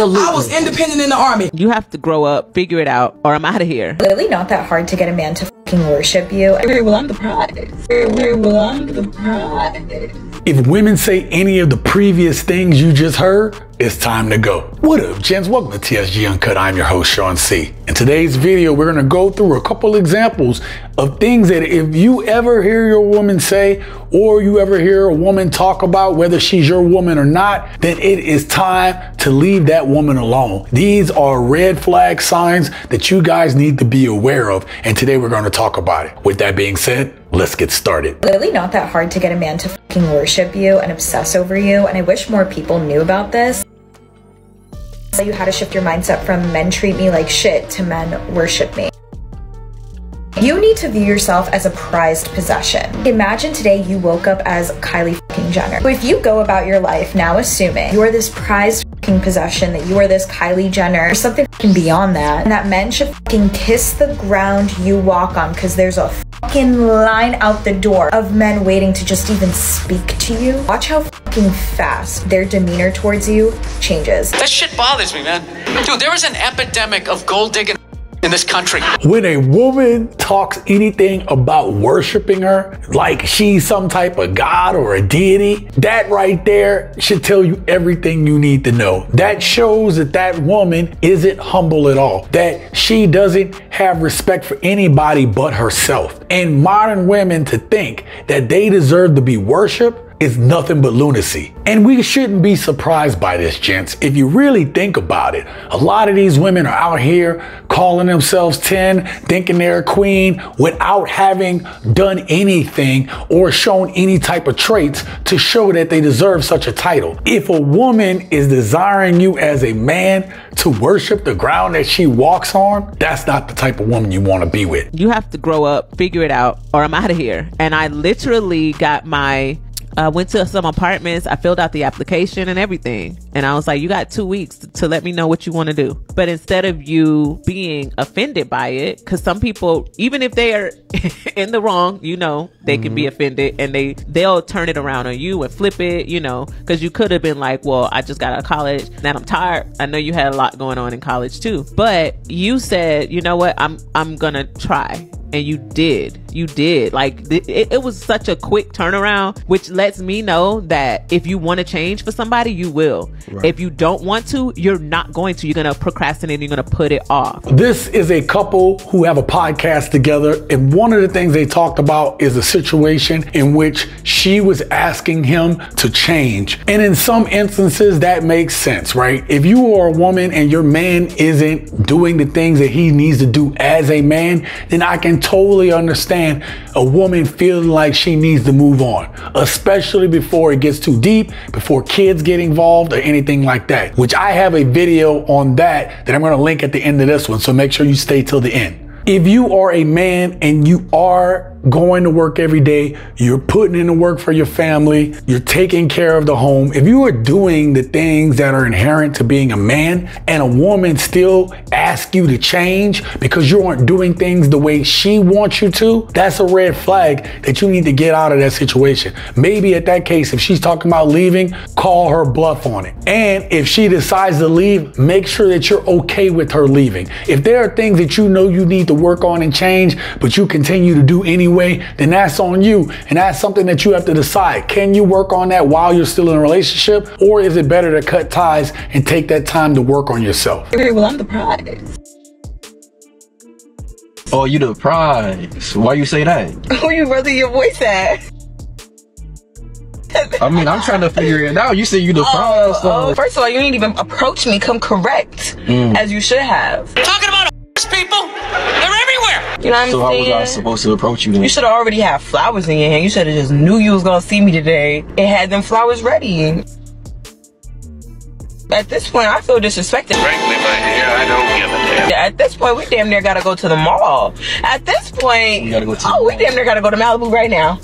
Absolutely. I was independent in the Army. You have to grow up, figure it out, or I'm out of here. Really not that hard to get a man to fucking worship you. Well, I'm the prize. Well, I'm the prize. If women say any of the previous things you just heard, it's time to go. What up, gents? Welcome to TSG Uncut. I'm your host, Sean C. In today's video, we're gonna go through a couple examples of things that if you ever hear your woman say, or you ever hear a woman talk about, whether she's your woman or not, then it is time to leave that woman alone. These are red flag signs that you guys need to be aware of, and today we're gonna talk about it. With that being said, let's get started. Really not that hard to get a man to fucking worship you and obsess over you, and I wish more people knew about this. So you had to shift your mindset from men treat me like shit to men worship me. You need to view yourself as a prized possession. Imagine today you woke up as Kylie fucking Jenner. If you go about your life now assuming you are this prized fucking possession, that you are this Kylie Jenner, or something fucking beyond that, and that men should fucking kiss the ground you walk on because there's a fucking line out the door of men waiting to just even speak to you. Watch how fucking fast their demeanor towards you changes. That shit bothers me, man. Dude, there is an epidemic of gold digging in this country. When a woman talks anything about worshiping her, like she's some type of god or a deity, that right there should tell you everything you need to know. That shows that that woman isn't humble at all, that she doesn't have respect for anybody but herself. And modern women to think that they deserve to be worshiped is nothing but lunacy. And we shouldn't be surprised by this, gents. If you really think about it, a lot of these women are out here calling themselves 10, thinking they're a queen without having done anything or shown any type of traits to show that they deserve such a title. If a woman is desiring you as a man to worship the ground that she walks on, that's not the type of woman you want to be with. You have to grow up, figure it out, or I'm out of here. And I literally got went to some apartments. I filled out the application and everything. And I was like, you got 2 weeks to let me know what you want to do. But instead of you being offended by it, because some people, even if they are in the wrong, you know, they can be offended and they'll turn it around on you and flip it, you know, because you could have been like, well, I just got out of college and I'm tired. I know you had a lot going on in college too. But you said, you know what, I'm gonna try. And you did. Like it was such a quick turnaround, which lets me know that if you want to change for somebody, you will. Right. If you don't want to, you're not going to. You're going to procrastinate. You're going to put it off. This is a couple who have a podcast together. And one of the things they talked about is a situation in which she was asking him to change. And in some instances, that makes sense, right? If you are a woman and your man isn't doing the things that he needs to do as a man, then I can totally understand a woman feeling like she needs to move on, especially before it gets too deep, before kids get involved or anything like that, which I have a video on that I'm going to link at the end of this one. So make sure you stay till the end. If you are a man and you are going to work every day, you're putting in the work for your family, you're taking care of the home, if you are doing the things that are inherent to being a man and a woman still asks you to change because you aren't doing things the way she wants you to, that's a red flag that you need to get out of that situation. Maybe at that case, if she's talking about leaving, call her bluff on it. And if she decides to leave, make sure that you're okay with her leaving. If there are things that you know you need to work on and change, but you continue to do anyway, then that's on you. And that's something that you have to decide. Can you work on that while you're still in a relationship? Or is it better to cut ties and take that time to work on yourself? Well, I'm the prize. Oh, you the prize. Why you say that? Who you rather your voice at? I mean, I'm trying to figure it out. You say you the prize. So. First of all, you didn't even approach me, come correct, as you should have. Talking about people, they're everywhere. You know what I'm saying? So how was I supposed to approach you then? You should have already had flowers in your hand. You should have just knew you was gonna see me today and had them flowers ready. At this point, I feel disrespected. Frankly, my dear, I don't give a damn. At this point, we damn near gotta go to the mall. At this point, we gotta go to the mall. We damn near gotta go to Malibu right now.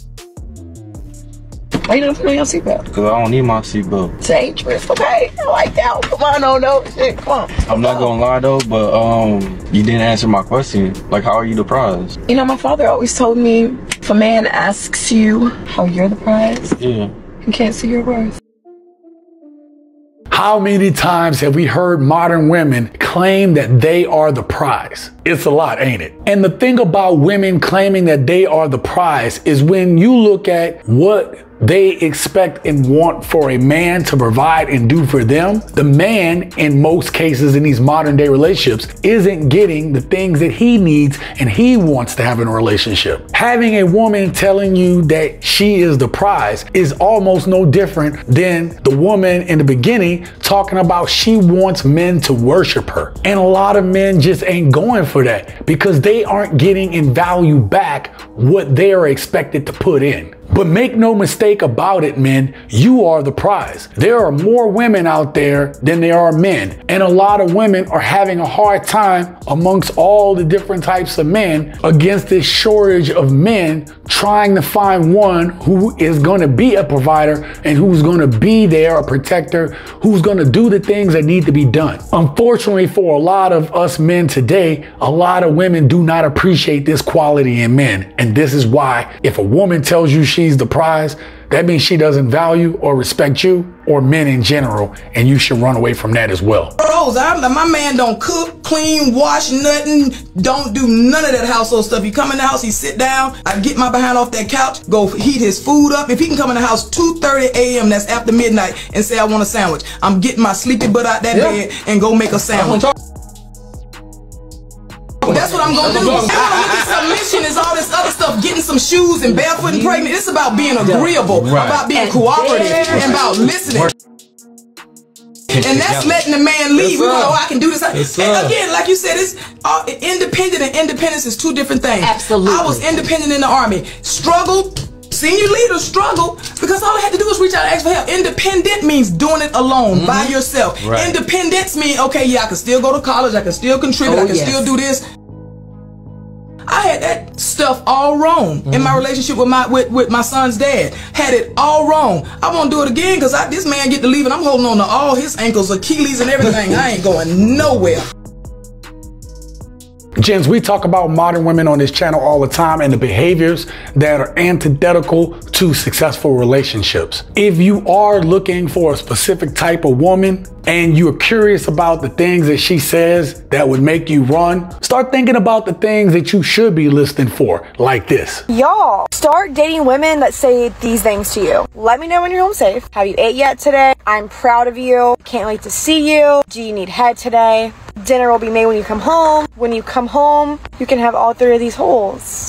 Why you don't put on your seatbelt? Because I don't need my seatbelt. It's dangerous, okay? I like that. Come on, no shit, come on. I'm not gonna lie though, but you didn't answer my question. Like, how are you the prize? You know, my father always told me, if a man asks you how you're the prize, yeah, you can't see your worth. How many times have we heard modern women claim that they are the prize? It's a lot, ain't it? And the thing about women claiming that they are the prize is when you look at what they expect and want for a man to provide and do for them, the man, in most cases in these modern day relationships, isn't getting the things that he needs and he wants to have in a relationship. Having a woman telling you that she is the prize is almost no different than the woman in the beginning talking about she wants men to worship her. And a lot of men just ain't going for that because they aren't getting in value back what they are expected to put in. But make no mistake about it, men, you are the prize. There are more women out there than there are men. And a lot of women are having a hard time amongst all the different types of men against this shortage of men trying to find one who is going to be a provider and who's going to be there, a protector, who's going to do the things that need to be done. Unfortunately, for a lot of us men today, a lot of women do not appreciate this quality in men. And this is why if a woman tells you she's the prize, that means she doesn't value or respect you or men in general, and you should run away from that as well. My man don't cook, clean, wash, nothing, don't do none of that household stuff. He come in the house, he sit down, I get my behind off that couch, go heat his food up. If he can come in the house 2:30 a.m., that's after midnight, and say I want a sandwich, I'm getting my sleepy butt out that bed and go make a sandwich. That's what I'm gonna do. Submission is all this other stuff, getting some shoes and barefoot and pregnant. It's about being agreeable, about being cooperative, and about listening. And that's letting the man leave. Oh, I can do this. And again, like you said, it's independent and independence is two different things. Absolutely. I was independent in the Army. Struggled. Senior leaders struggle because all I had to do was reach out and ask for help. Independent means doing it alone, by yourself. Right. Independence means, okay, yeah, I can still go to college, I can still contribute, I can still do this. I had that stuff all wrong in my relationship with my son's dad. Had it all wrong. I won't do it again because this man get to leave and I'm holding on to all his ankles, Achilles and everything. I ain't going nowhere. Gents, we talk about modern women on this channel all the time and the behaviors that are antithetical to successful relationships. If you are looking for a specific type of woman and you're curious about the things that she says that would make you run, start thinking about the things that you should be listening for, like this. Y'all, start dating women that say these things to you. Let me know when you're home safe. Have you ate yet today? I'm proud of you. Can't wait to see you. Do you need head today? Dinner will be made when you come home. When you come home, you can have all three of these holes.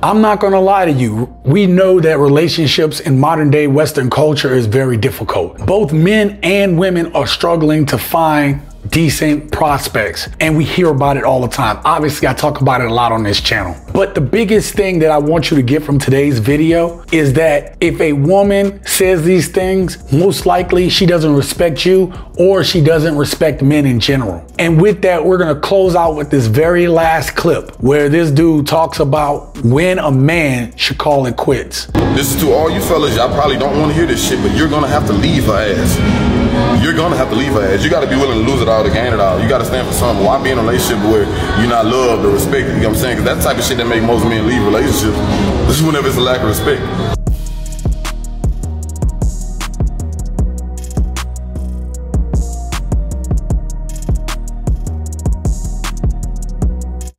I'm not gonna lie to you. We know that relationships in modern day Western culture is very difficult. Both men and women are struggling to find decent prospects, and we hear about it all the time. Obviously, I talk about it a lot on this channel. But the biggest thing that I want you to get from today's video is that if a woman says these things, most likely she doesn't respect you or she doesn't respect men in general. And with that, we're gonna close out with this very last clip where this dude talks about when a man should call it quits. This is to all you fellas, y'all probably don't want to hear this shit, but you're gonna have to leave her ass. You're gonna have to leave her ass. You gotta be willing to lose it all to gain it all. You gotta stand for something. Why be in a relationship where you're not loved or respected? You know what I'm saying? Because that type of shit that make most men leave relationships. This is whenever it's a lack of respect.